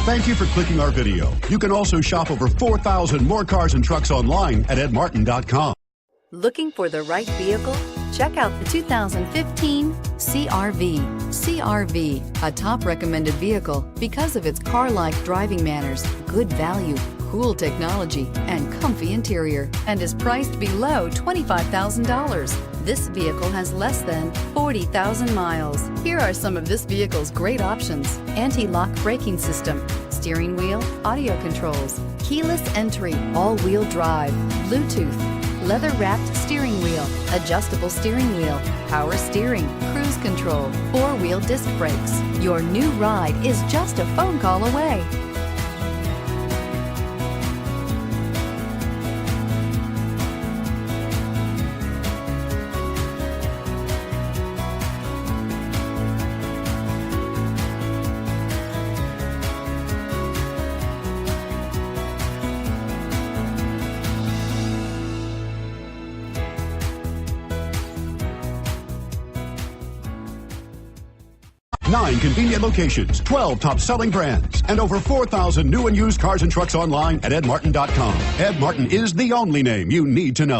Thank you for clicking our video. You can also shop over 4,000 more cars and trucks online at edmartin.com. Looking for the right vehicle? Check out the 2015 CR-V. CR-V, a top recommended vehicle because of its car-like driving manners, good value, cool technology, and comfy interior, and is priced below $25,000. This vehicle has less than 40,000 miles. Here are some of this vehicle's great options: anti-lock braking system, steering wheel audio controls, keyless entry, all-wheel drive, Bluetooth, leather-wrapped steering wheel, adjustable steering wheel, power steering, cruise control, four-wheel disc brakes. Your new ride is just a phone call away. Nine convenient locations, 12 top-selling brands, and over 4,000 new and used cars and trucks online at edmartin.com. Ed Martin is the only name you need to know.